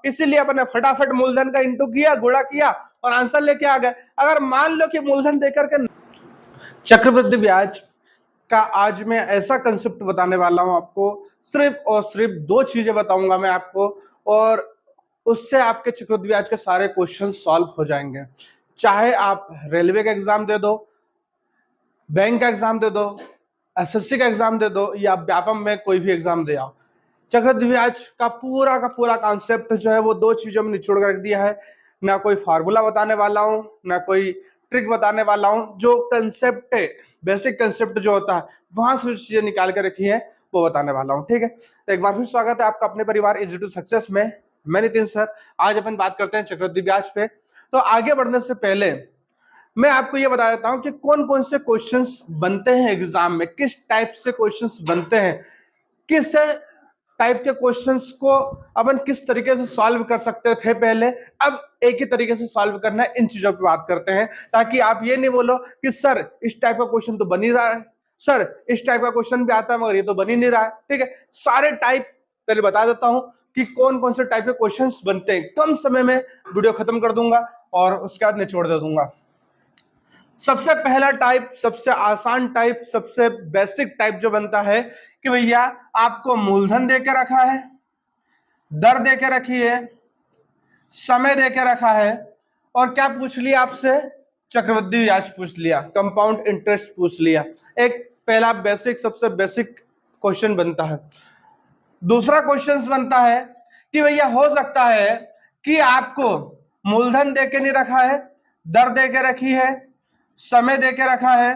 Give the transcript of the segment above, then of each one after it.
इसीलिए अपने फटाफट मूलधन का इंटू किया, गुणा किया और आंसर लेके आ गए। अगर मान लो कि मूलधन देकर के चक्रवृद्धि ब्याज का आज मैं ऐसा कंसेप्ट बताने वाला हूं आपको, सिर्फ और सिर्फ दो चीजें बताऊंगा मैं आपको, और उससे आपके चक्रवृद्धि ब्याज के सारे क्वेश्चन सॉल्व हो जाएंगे। चाहे आप रेलवे का एग्जाम दे दो, बैंक का एग्जाम दे दो, एसएससी का एग्जाम दे दो, या व्यापम में कोई भी एग्जाम दे आओ, चक्रवृद्धि ब्याज का पूरा कॉन्सेप्ट जो है वो दो चीजों में निचोड़ कर रख दिया है। ना कोई फार्मूला बताने वाला हूं, ना कोई ट्रिक बताने वाला हूं, जो कंसेप्ट है, बेसिक कंसेप्ट जो होता है वहां से चीजें निकाल कर रखी है वो बताने वाला हूं। ठीक है, तो एक बार फिर स्वागत है आपका अपने परिवार इजी टू सक्सेस में। मैं नितिन सर, आज अपन बात करते हैं चक्रवृद्धि ब्याज पे। तो आगे बढ़ने से पहले मैं आपको ये बता देता हूं कि कौन कौन से क्वेश्चंस बनते हैं एग्जाम में, किस टाइप से क्वेश्चंस बनते हैं, किस टाइप के क्वेश्चंस को अपन किस तरीके से सॉल्व कर सकते थे पहले, अब एक ही तरीके से सॉल्व करना है। इन चीजों पे बात करते हैं ताकि आप ये नहीं बोलो कि सर इस टाइप का क्वेश्चन तो बन ही रहा है, सर इस टाइप का क्वेश्चन भी आता है मगर ये तो बन ही नहीं रहा है। ठीक है, सारे टाइप पहले बता देता हूं कि कौन कौन से टाइप के क्वेश्चंस बनते हैं। कम समय में वीडियो खत्म कर दूंगा और उसके बाद निचोड़ दे दूंगा। सबसे पहला टाइप, सबसे आसान टाइप, सबसे बेसिक टाइप जो बनता है कि भैया आपको मूलधन देके रखा है, दर देके रखी है, समय देके रखा है, और क्या पूछ लिया आपसे, चक्रवृद्धि ब्याज पूछ लिया, कंपाउंड इंटरेस्ट पूछ लिया। एक पहला बेसिक, सबसे बेसिक क्वेश्चन बनता है। दूसरा क्वेश्चन बनता है कि भैया हो सकता है कि आपको मूलधन देके नहीं रखा है, दर देके रखी है, समय देके रखा है,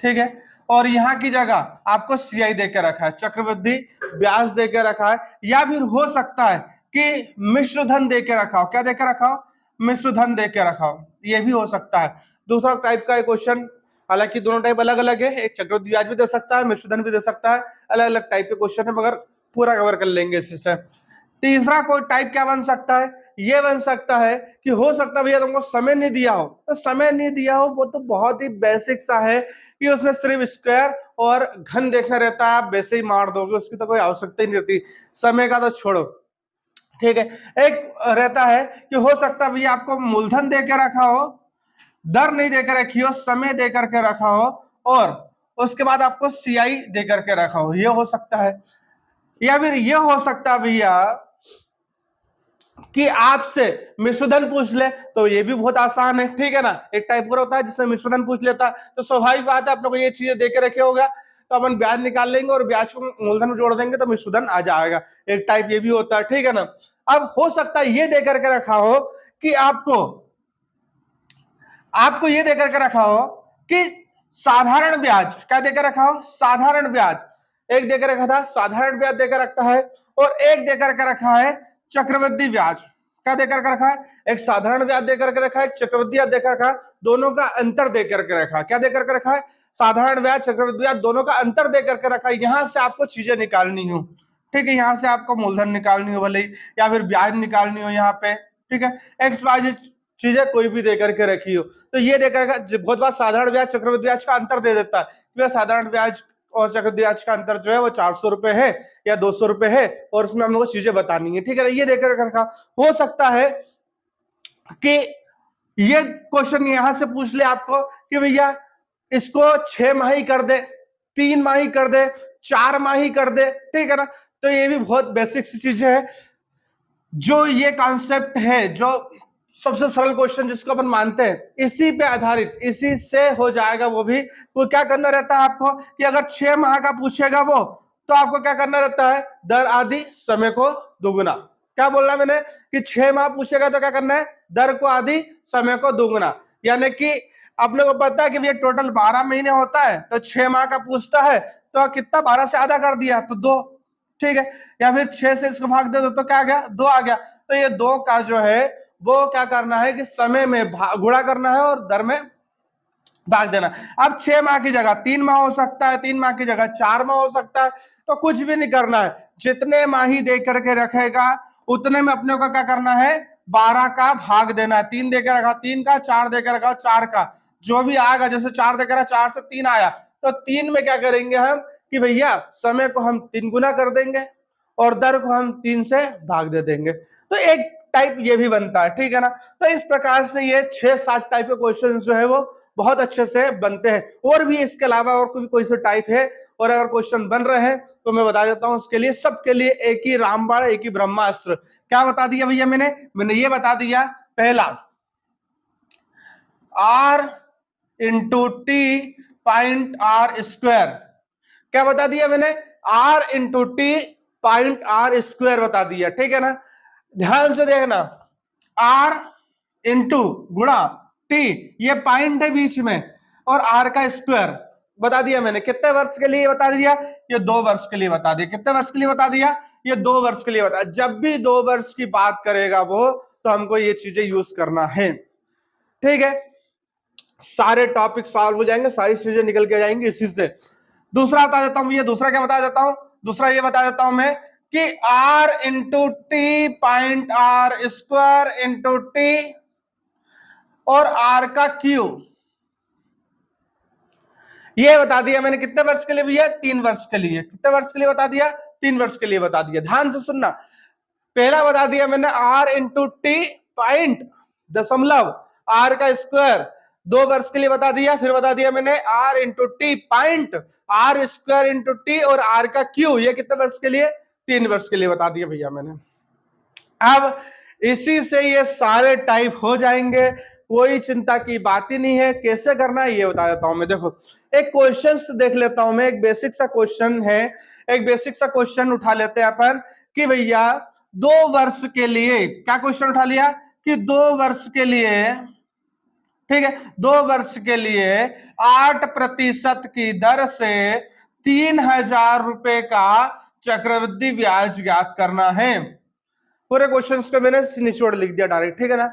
ठीक है, और यहां की जगह आपको सीआई देके रखा है, चक्रवृद्धि ब्याज देके रखा है, या फिर हो सकता है कि मिश्र धन देके रखा हो। क्या देके रखा हो? मिश्र धन देके रखा हो, यह भी हो सकता है। दूसरा टाइप का क्वेश्चन, हालांकि दोनों टाइप अलग अलग है, एक चक्रवृद्धि ब्याज भी दे सकता है, मिश्र धन भी दे सकता है, अलग अलग टाइप के क्वेश्चन है, मगर पूरा कवर कर लेंगे इससे। तीसरा कोई टाइप क्या बन सकता है, ये बन सकता है कि हो सकता है भैया तुमको समय नहीं दिया हो। तो समय नहीं दिया हो वो तो बहुत ही बेसिक सा है कि उसमें सिर्फ स्क्वायर और घन देखना रहता है, आप वैसे ही मार दोगे, उसकी तो कोई आवश्यकता ही नहीं रहती, समय का तो छोड़ो। ठीक है, एक रहता है कि हो सकता है भैया आपको मूलधन देकर रखा हो, दर नहीं देकर रखी हो, समय देकर के रखा हो, और उसके बाद आपको सीआई देकर के रखा हो, ये हो सकता है। या फिर ये हो सकता है भैया कि आपसे मिश्रधन पूछ ले, तो ये भी बहुत आसान है। ठीक है ना, एक टाइप और होता है जिसमें मिश्रधन पूछ लेता, तो स्वाभाविक बात है अपने को ये चीजें देके रखे होगा, तो अपन ब्याज निकाल लेंगे और ब्याज को मूलधन में जोड़ देंगे तो मिश्रधन आ जाएगा। एक टाइप ये भी होता है, ठीक है ना। अब हो सकता है ये देकर के रखा हो कि आपको ये देकर के रखा हो कि साधारण ब्याज, क्या देकर रखा हो, साधारण ब्याज, एक देकर रखा था साधारण ब्याज देकर रखा है, और एक देकर के रखा है चक्रवृद्धि ब्याज। क्या देकर के रखा है, एक साधारण ब्याज देकर के रखा है, चक्रवृद्धि ब्याज देकर रखा है, दोनों का अंतर देकर के रखा है। क्या देकर के रखा है, साधारण ब्याज, चक्रवृद्धि ब्याज, दोनों का अंतर देकर के रखा है। यहां से आपको चीजें निकालनी हो, ठीक है, यहां से आपको मूलधन निकालनी हो भले, या फिर ब्याज निकालनी हो यहाँ पे, ठीक है, एक्स वाई चीजें कोई भी देकर के रखी हो, तो ये देकर बहुत बार साधारण ब्याज चक्रवृद्धि ब्याज का अंतर दे देता है। साधारण ब्याज और चक्रवृद्धि ब्याज का अंतर जो है वो 400 रुपए है या 200 रुपए है, और उसमें हम लोग को चीजें बतानी है। ठीक है, ये देकर रखा। हो सकता है कि ये क्वेश्चन यहां से पूछ ले आपको कि भैया इसको 6 माही कर दे, 3 माही कर दे, 4 माही कर दे, ठीक है ना। तो ये भी बहुत बेसिक सी चीजें है, जो ये कॉन्सेप्ट है, जो सबसे सरल क्वेश्चन जिसको अपन मानते हैं, इसी पे आधारित, इसी से हो जाएगा वो भी। तो क्या करना रहता है आपको कि अगर 6 माह का पूछेगा वो, तो आपको क्या करना रहता है, दर आदि समय को दुगुना। क्या बोलना मैंने कि 6 माह पूछेगा तो क्या करना है, दर को आदि समय को दुगुना। यानी कि आप लोगों को पता है कि ये टोटल 12 महीने होता है, तो 6 माह का पूछता है तो कितना, 12 से आधा कर दिया तो 2, ठीक है, या फिर 6 से इसको भाग दे दो तो क्या आ गया, 2 आ गया। तो ये 2 का जो है वो क्या करना है कि समय में गुणा करना है और दर में भाग देना। अब 6 माह की जगह 3 माह हो सकता है, 3 माह की जगह 4 माह हो सकता है, तो कुछ भी नहीं करना है, जितने माही दे करके रखेगा उतने में अपने को क्या करना है, 12 का भाग देना है। 3 देकर रखा 3 का, 4 देकर रखा 4 का, जो भी आएगा, जैसे 4 देकर 4 से 3 आया, तो 3 में क्या करेंगे हम कि भैया समय को हम 3 गुना कर देंगे और दर को हम 3 से भाग दे देंगे। तो एक टाइप ये भी बनता है, ठीक है ना। तो इस प्रकार से ये 6-7 टाइप के क्वेश्चन जो है वो बहुत अच्छे से बनते हैं। और भी इसके अलावा और कोई से टाइप है और अगर क्वेश्चन बन रहे हैं तो मैं बता देता हूं उसके लिए। सबके लिए एक ही रामबाण, एक ही ब्रह्मास्त्र। क्या बता दिया भैया मैंने ये बता दिया, पहला R into T point R square. क्या बता दिया मैंने? R into T point R square बता दिया, ठीक है ना। ध्यान से देखना, R इंटू गुणा टी, ये पॉइंट है बीच में, और R का स्क्वायर बता दिया मैंने। कितने वर्ष के लिए बता दिया? ये 2 वर्ष के लिए बता दिया। कितने वर्ष के लिए बता दिया? ये 2 वर्ष के लिए बता। जब भी 2 वर्ष की बात करेगा वो, तो हमको ये चीजें यूज करना है, ठीक है। सारे टॉपिक सॉल्व हो जाएंगे, सारी चीजें निकल के जाएंगी इसी से। दूसरा बता देता हूं, ये दूसरा क्या बता देता हूं, दूसरा ये बता देता हूं मैं कि R into T point R square into T और R का क्यू, ये बता दिया मैंने। कितने वर्ष के लिए भैया? 3 वर्ष के लिए। कितने वर्ष के लिए बता दिया? 3 वर्ष के लिए बता दिया। ध्यान से सुनना, पहला बता दिया मैंने R इंटू टी पॉइंट दशमलव R का स्क्वायर 2 वर्ष के लिए बता दिया। फिर बता दिया मैंने R into T point R square into T और R का क्यू, ये कितने वर्ष के लिए? 3 वर्ष के लिए बता दिया भैया मैंने। अब इसी से ये सारे टाइप हो जाएंगे, कोई चिंता की बात ही नहीं है। कैसे करना है ये बता देता हूं मैं। देखो एक क्वेश्चन देख लेता हूं मैं, एक बेसिक सा क्वेश्चन है, एक बेसिक सा क्वेश्चन उठा लेते हैं अपन कि भैया 2 वर्ष के लिए, क्या क्वेश्चन उठा लिया कि 2 वर्ष के लिए, ठीक है, 2 वर्ष के लिए 8% की दर से 3,000 रुपए का चक्रवृद्धि ब्याज ज्ञात करना है। पूरे क्वेश्चन को मैंने निचोड़ लिख दिया डायरेक्ट, ठीक है ना।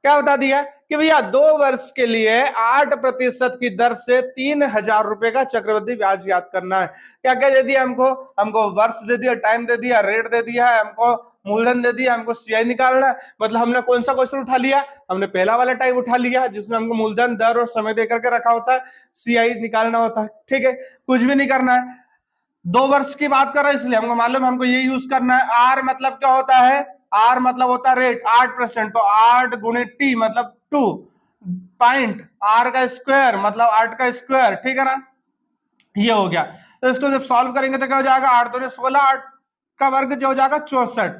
क्या बता दिया कि भैया 2 वर्ष के लिए 8% की दर से 3,000 रुपए का चक्रवृद्धि ब्याज ज्ञात करना है। क्या क्या दे दिया हमको? हमको वर्ष दे दिया, टाइम दे दिया, रेट दे दिया है, हमको मूलधन दे दिया, हमको सीआई निकालना है। मतलब हमने कौन सा क्वेश्चन उठा लिया? हमने पहला वाला टाइप उठा लिया जिसमें हमको मूलधन, दर और समय देकर के रखा होता है, सीआई निकालना होता है, ठीक है। कुछ भी नहीं करना है, 2 वर्ष की बात कर रहे हैं इसलिए हमको मालूम, हमको ये यूज करना है। आर मतलब क्या होता है? आर मतलब होता है रेट, 8%, तो 8 गुणे टी मतलब 2 पॉइंट आर का स्क्वायर मतलब 8 का स्क्वायर, ठीक है ना। ये हो गया। तो इसको जब सॉल्व करेंगे तो क्या हो जाएगा? 8 दूनी 16, 8 का वर्ग जो हो जाएगा 64।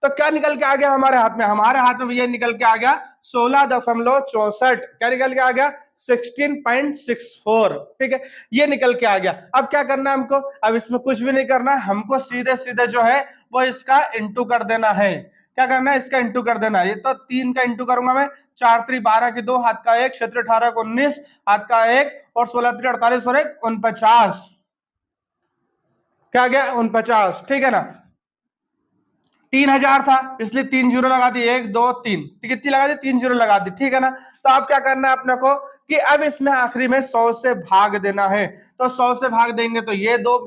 तो क्या निकल के आ गया हमारे हाथ में? हमारे हाथ में ये निकल के आ गया 16.64। क्या निकल के आ गया? 16.64, ठीक है, ये निकल के आ गया। अब क्या करना है हमको? अब इसमें कुछ भी नहीं करना है, हमको सीधे सीधे जो है वो इसका इंटू कर देना है। क्या करना है? इसका इंटू कर देना है। ये तो 3 का इंटू करूंगा मैं, 4 3 12 की 2, हाथ का 1, क्षेत्र 18 को 19, हाथ का 1 और 16 3 48 और 1 49। क्या गया? 49, ठीक है ना। 3,000 था इसलिए 3 जीरो लगा दी, 1 2 3, कितनी लगा दी? 3 जीरो लगा दी, ठीक है ना। तो अब क्या करना है अपने को कि अब इसमें आखिरी में 100 से भाग देना है। तो 100 से भाग देंगे तो ये 2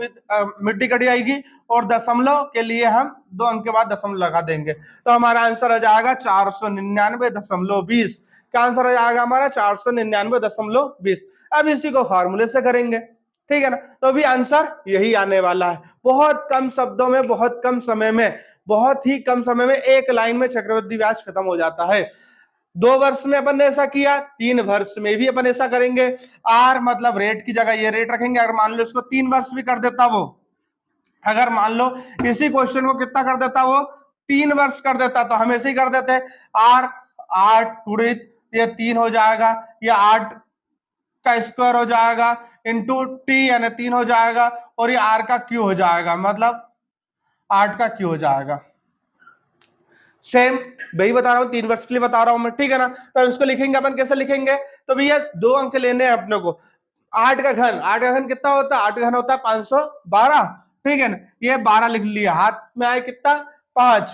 मिट्टी कटी आएगी और दशमलव के लिए हम 2 अंक के बाद दशमलव लगा देंगे। तो हमारा आंसर आ जाएगा 499.20। क्या आंसर आ जाएगा हमारा? 499.20। अब इसी को फार्मूले से करेंगे, ठीक है ना। तो अभी आंसर यही आने वाला है। बहुत कम शब्दों में, बहुत कम समय में, बहुत ही कम समय में एक लाइन में चक्रवृद्धि ब्याज खत्म हो जाता है। 2 वर्ष में अपन ने ऐसा किया, 3 वर्ष में भी अपन ऐसा करेंगे। आर मतलब रेट की जगह ये रेट रखेंगे। अगर मान लो इसको 3 वर्ष भी कर देता वो, अगर मान लो इसी क्वेश्चन को कितना कर देता वो? 3 वर्ष कर देता, तो हम ऐसे ही कर देते। आर 8 गुणित ये 3 हो जाएगा, ये 8 का स्क्वायर हो जाएगा इंटू टी यानी 3 हो जाएगा, और ये आर का क्यू हो जाएगा, मतलब 8 का क्यू हो जाएगा। सेम वही बता रहा हूं, 3 वर्ष के लिए बता रहा हूं मैं, ठीक है ना। तो इसको लिखेंगे अपन, कैसे लिखेंगे? तो भैया 2 अंक लेने हैं अपने को। 8 का घन, 8 का घन कितना होता है? 8 का घन होता है 512, ठीक है ना। ये 12 लिख लिया, हाथ में आए कितना? 5,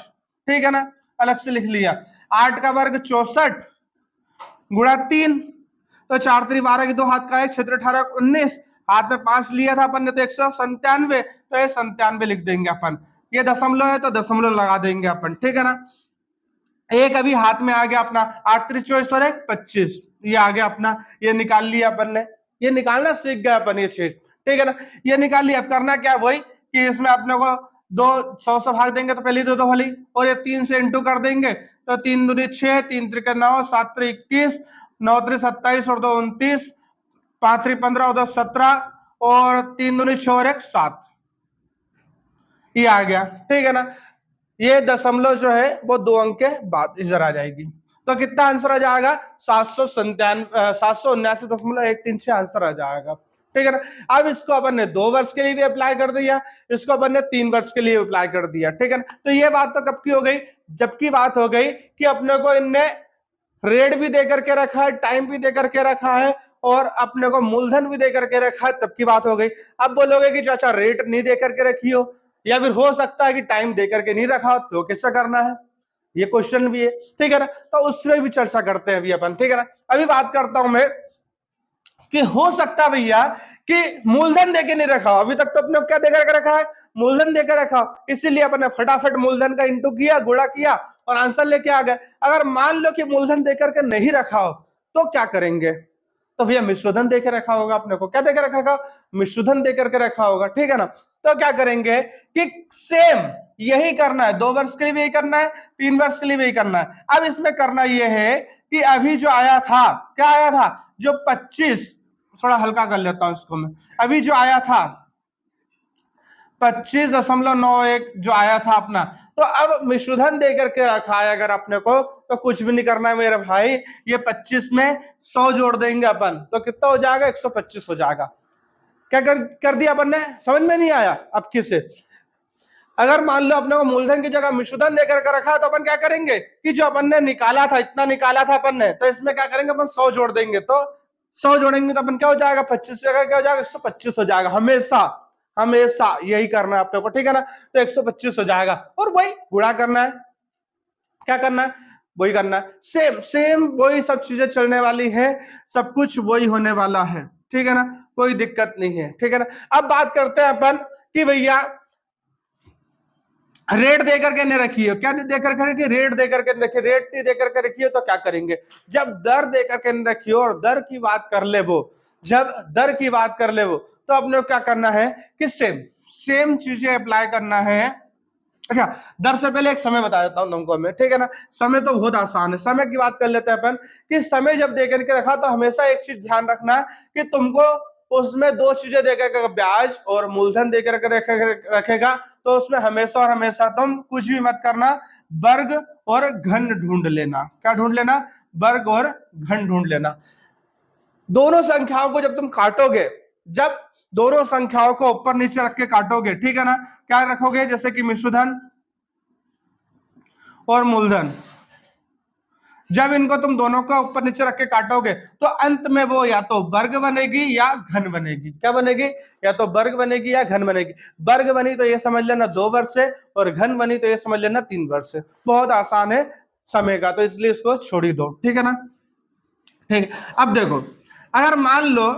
ठीक है ना, अलग से लिख लिया। 8 का वर्ग 64 गुणा 3, तो 4 3 12 की 2, हाथ का 1, क्षेत्र 18 19, हाथ में 5 लिया था अपन ने तो 197, तो ये 97 लिख देंगे अपन। ये दशमलव है तो दशमलव लगा देंगे अपन, ठीक है ना। एक अभी हाथ में आ गया अपना, 8 3 24 और 1 25, ये आ गया अपना, ये निकाल लिया अपन ने। ये निकालना सीख गया अपन ये चीज, ठीक है ना। ये निकाल लिया। अब करना क्या? वही कि इसमें अपने को दो 100 से भाग देंगे तो पहली दो वाली, और ये 3 से इंटू कर देंगे तो 3 दूनी 6, 3 त्रिक 9, 7 त्रिक 21, 9 त्रिक 27 और 2 29, 5 त्रिक 15 और 2 17 और 3 दूनी 6 और 1 7, ये आ गया। ठीक है ना, ये दशमलव जो है वो 2 अंक के बाद इधर आ जाएगी, तो कितना आंसर आ जाएगा 779.136 आंसर आ जाएगा। ठीक है ना, अब इसको अपन ने 2 वर्ष के लिए भी अप्लाई कर दिया, इसको अपन ने 3 वर्ष के लिए अप्लाई कर दिया। ठीक है ना, तो ये बात तो कब की हो गई, जबकि बात हो गई कि अपने को इनने रेट भी दे करके रखा है, टाइम भी दे करके रखा है और अपने को मूलधन भी दे करके रखा है, तब की बात हो गई। अब बोलोगे कि चाचा रेट नहीं दे करके रखी हो, या फिर हो सकता है कि टाइम दे करके नहीं रखा हो, तो कैसे करना है, ये क्वेश्चन भी है। ठीक है ना, तो उससे भी चर्चा करते हैं अभी अपन। ठीक है ना, अभी बात करता हूं मैं कि हो सकता भैया कि मूलधन देके नहीं रखा, अभी तक तो अपने क्या देकर रखा है, मूलधन देकर रखा, इसीलिए अपने फटाफट मूलधन का इंटू किया, गुणा किया और आंसर लेके आ गए। अगर मान लो कि मूलधन देकर के नहीं रखा हो तो क्या करेंगे, तो भैया मिश्रधन देकर रखा होगा, अपने को क्या देकर रखा होगा, मिश्रधन देकर के रखा होगा। ठीक है ना, तो क्या करेंगे कि सेम यही करना है, 2 वर्ष के लिए भी यही करना है, 3 वर्ष के लिए भी यही करना है। अब इसमें करना यह है कि अभी जो आया था, क्या आया था, जो 25, थोड़ा हल्का कर लेता हूं इसको मैं, अभी जो आया था 25.91 जो आया था अपना, तो अब मिश्रधन देकर के रखा है अगर अपने को, तो कुछ भी नहीं करना है मेरे भाई, ये 25 में 100 जोड़ देंगे अपन, तो कितना हो जाएगा, 125 हो जाएगा। क्या कर दिया अपन ने, समझ में नहीं आया अब किसे। अगर मान लो अपने को मूलधन की जगह मिश्रधन देकर के रखा, तो अपन क्या करेंगे कि जो अपन ने निकाला था, इतना निकाला था अपन ने, तो इसमें क्या करेंगे अपन 100 जोड़ देंगे, तो 100 जोड़ेंगे तो अपन क्या हो जाएगा, 25 जगह क्या हो जाएगा, 125 हो जाएगा। हमेशा हमेशा यही करना है अपने को। ठीक है ना, तो 125 हो जाएगा और वही गुणा करना है, क्या करना है, वही करना है, सेम सेम वही सब चीजें चलने वाली है, सब कुछ वही होने वाला है। ठीक है ना, कोई दिक्कत नहीं है। ठीक है ना, अब बात करते हैं अपन कि भैया रेट देकर के नहीं रखी है, क्या नहीं देकर के रखी, रेट देकर के रखी, रेट नहीं देकर के रखी है तो क्या करेंगे, जब दर देकर के नहीं रखी हो और दर की बात कर ले वो, जब दर की बात कर ले वो, तो अपने को क्या करना है कि सेम सेम चीजें अप्लाई करना है। अच्छा, दर से पहले एक समय बता देता हूं तुमको मैं। ठीक है ना, समय तो बहुत आसान है, समय की बात कर लेते हैं अपन कि समय जब देकर के रखा तो हमेशा एक चीज ध्यान रखना कि तुमको उसमें 2 चीजें देकर, ब्याज और मूलधन देकर के रखेगा, तो उसमें हमेशा और हमेशा तुम कुछ भी मत करना, वर्ग और घन ढूंढ लेना। क्या ढूंढ लेना, वर्ग और घन ढूंढ लेना। दोनों संख्याओं को जब तुम काटोगे, जब दोनों संख्याओं को ऊपर नीचे रख के काटोगे, ठीक है ना, क्या रखोगे, जैसे कि मिश्रधन और मूलधन, जब इनको तुम दोनों का ऊपर नीचे रख के काटोगे तो अंत में वो या तो वर्ग बनेगी या घन बनेगी। क्या बनेगी, या तो वर्ग बनेगी या घन बनेगी। वर्ग बनी तो ये समझ लेना 2 वर्ष से, और घन बनी तो ये समझ लेना 3 वर्ष से। बहुत आसान है समय का, तो इसलिए इसको छोड़ ही दो। ठीक है ना, ठीक है। अब देखो, अगर मान लो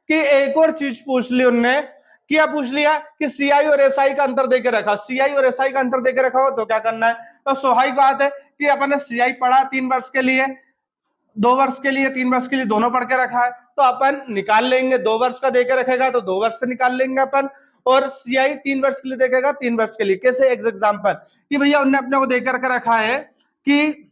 कि एक और चीज पूछ ली उनने, क्या पूछ लिया कि सीआई और एसआई का अंतर देके रखा, सीआई और एसआई का अंतर देके रखा हो तो क्या करना है, तो स्वाभाविक बात है कि अपन ने सीआई पढ़ा 3 वर्ष के लिए, 2 वर्ष के लिए, 3 वर्ष के लिए दोनों पढ़ के रखा है, तो अपन निकाल लेंगे, 2 वर्ष का देके रखेगा तो 2 वर्ष से निकाल लेंगे अपन, और सीआई 3 वर्ष के लिए देखेगा 3 वर्ष के लिए। कैसे, एग्जाम्पल कि भैया उनने अपने को देकर के रखा है कि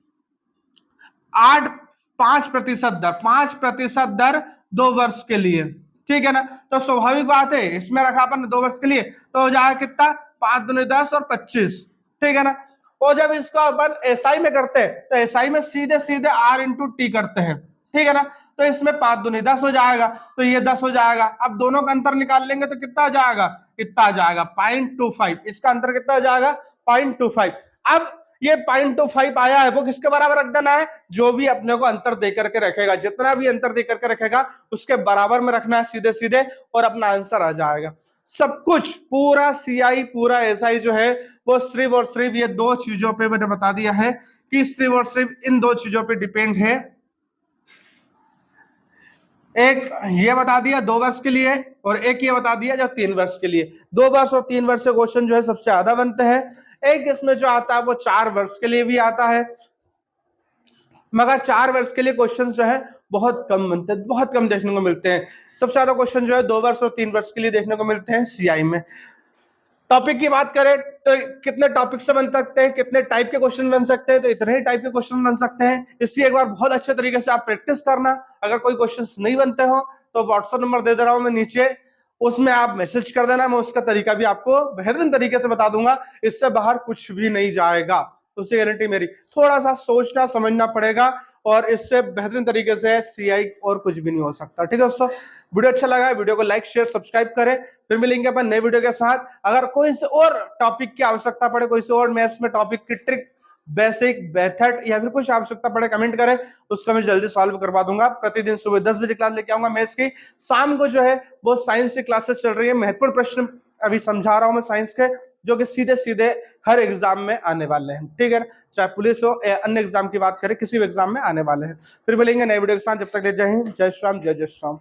5% दर, 5% दर 2 वर्ष के लिए। ठीक है ना, तो स्वाभाविक बात है इसमें रखा अपन 2 वर्ष के लिए, तो हो जाएगा कितना, 5 दूनी 10 और 25। ठीक है ना, और जब इसको अपन एसआई में करते हैं तो एसआई में सीधे सीधे R इंटू टी करते हैं। ठीक है ना, तो इसमें 5 दूनी 10 हो जाएगा, तो ये 10 हो जाएगा। अब दोनों का अंतर निकाल लेंगे तो कितना आ जाएगा, कितना आ जाएगा 0.25, इसका अंतर कितना हो जाएगा 0.25। अब ये 0.25 आया है, वो किसके बराबर रख देना है, जो भी अपने को अंतर देकर के रखेगा, जितना भी अंतर देकर के रखेगा उसके बराबर में रखना है सीधे सीधे, और अपना आंसर आ जाएगा। सब कुछ पूरा सीआई पूरा एसआई जो है वो सिर्फ और सिर्फ ये 2 चीजों पे मैंने बता दिया है कि सिर्फ और सिर्फ इन 2 चीजों पे डिपेंड है। एक ये बता दिया 2 वर्ष के लिए, और एक ये बता दिया जो 3 वर्ष के लिए। 2 वर्ष और 3 वर्ष के क्वेश्चन जो है सबसे ज्यादा बनते हैं। एक इसमें जो आता है वो 4 वर्ष के लिए भी आता है, मगर 4 वर्ष के लिए क्वेश्चन जो है बहुत कम बनते हैं, बहुत कम देखने को मिलते हैं। सबसे ज्यादा क्वेश्चन जो है 2 वर्ष और 3 वर्ष के लिए देखने को मिलते हैं सीआई में। टॉपिक की बात करें तो कितने टॉपिक से बन सकते हैं, कितने टाइप के क्वेश्चन बन सकते हैं, तो इतने ही टाइप के क्वेश्चन बन सकते हैं। इसकी एक बार बहुत अच्छे तरीके से आप प्रैक्टिस करना। अगर कोई क्वेश्चन नहीं बनते हो तो व्हाट्सएप नंबर दे रहा हूं मैं नीचे, उसमें आप मैसेज कर देना, मैं उसका तरीका भी आपको बेहतरीन तरीके से बता दूंगा। इससे बाहर कुछ भी नहीं जाएगा, उसकी गारंटी मेरी। थोड़ा सा सोचना समझना पड़ेगा और इससे बेहतरीन तरीके से सीआई और कुछ भी नहीं हो सकता। ठीक है दोस्तों, वीडियो अच्छा लगा है, वीडियो को लाइक शेयर सब्सक्राइब करें। फिर मिलेंगे अपन नए वीडियो के साथ। अगर कोई से और टॉपिक की आवश्यकता पड़े, कोई से और मैथ्स में टॉपिक की ट्रिक, बेसिक मेथड या फिर कुछ आवश्यकता पड़े, कमेंट करें, उसका मैं जल्दी सॉल्व करवा दूंगा। प्रतिदिन सुबह 10 बजे क्लास लेके आऊंगा मैथ्स की। शाम को जो है वो साइंस की क्लासेस चल रही है, महत्वपूर्ण प्रश्न अभी समझा रहा हूं मैं साइंस के, जो कि सीधे सीधे हर एग्जाम में आने वाले हैं। ठीक है, चाहे पुलिस हो या अन्य एग्जाम की बात करें, किसी भी एग्जाम में आने वाले हैं। फिर मिलेंगे नए वीडियो के साथ, जब तक ले जय हिंद, जय श्री राम, जय जय श्री राम।